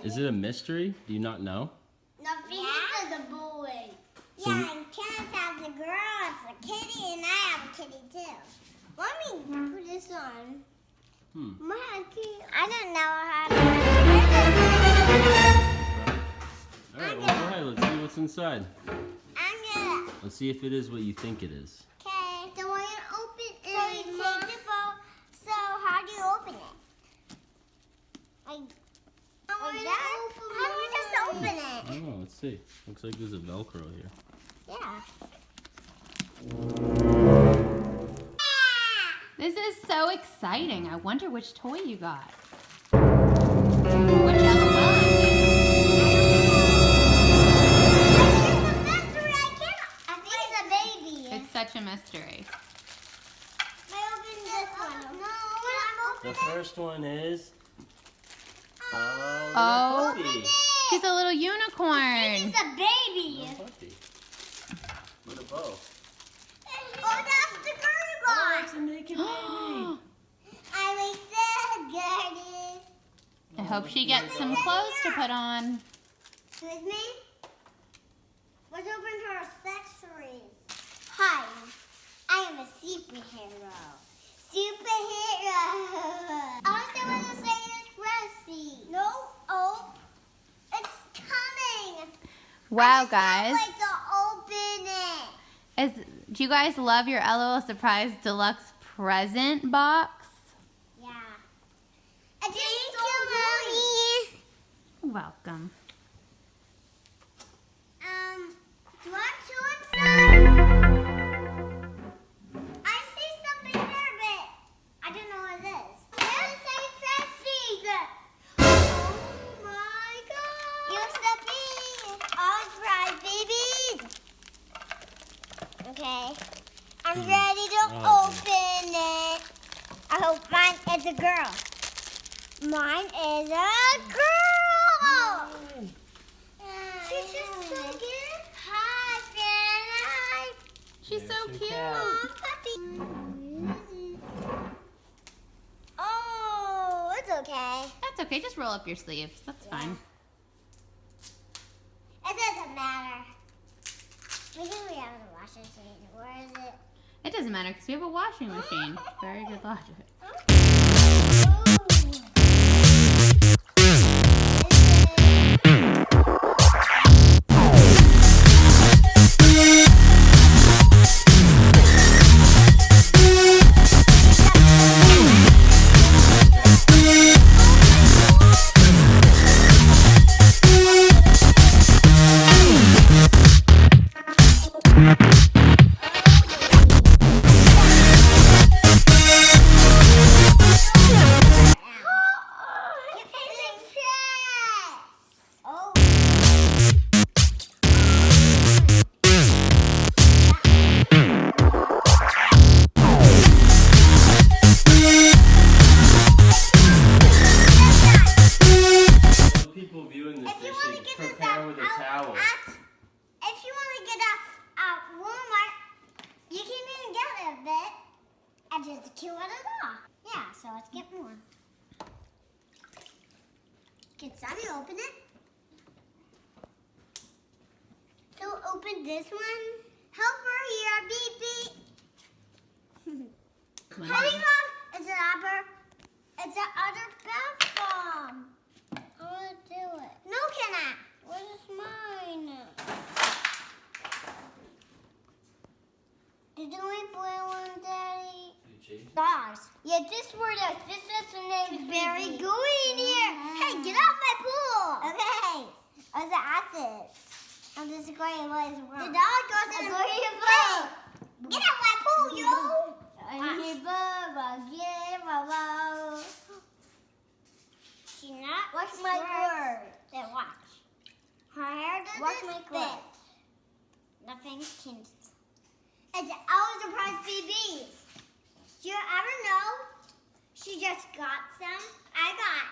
Is it a mystery? Do you not know? No, I think it's a boy. So yeah, and Kenneth has a girl, it's a kitty, and I have a kitty too. Let me put this on. I don't know how to. Alright, well go ahead, let's see what's inside. I'm gonna. Let's see if it is what you think it is. Okay, so we're gonna open it. So you take the bowl. So how do you open it? How do we just open it? Oh, let's see. Looks like there's a Velcro here. Yeah. This is so exciting. I wonder which toy you got. Which LOL is I think it's a baby. it? It's such a mystery. I opened this one. No, I'm The opening first one is... Oh, puppy. she's a little unicorn. It's a baby. Little puppy. With a bow. Oh, that's the girl one. It's a naked baby. I'm excited. I hope she gets some clothes to put on. Excuse me? Let's open her accessories. Hi, I am a superhero. I also want to say it's Presley. No, oh, it's coming. Wow, guys. I can't wait to open it. Do you guys love your LOL Surprise Deluxe present box? Yeah. Thank you, Mommy. Welcome. Do you want to inside? I see something there, but I don't know what it is. It's a Presley. Oh my God. You're so big. All right, babies. Okay. I'm ready to open it. I hope mine is a girl. Mine is a girl. She's just so cute. Hi, Santa. She's so There's cute. your cat. Oh, it's okay. That's okay. Just roll up your sleeves. That's fine. It doesn't matter. Maybe we have a washing machine. Where is it? It doesn't matter because we have a washing machine. Very good logic. Just kill it all. Yeah, so let's get more. Can Sonny open it? So open this one. Help her here, beep beep. Honey, Mom, it's an upper. It's the other bathroom. I want to do it. No, cannot. What is mine? Did we boil one, Daddy? Dogs. Yeah, this word is name very gooey in here. Hey, get off my pool. Okay. I was acid. I'm just going what is wrong. The dog goes in the pool. Hey, get off my pool, yo. I need Bubba, get watch my words. Then watch. Her hair doesn't fit. Nothing can. It's our surprise BBs. Do you ever know? She just got some. I got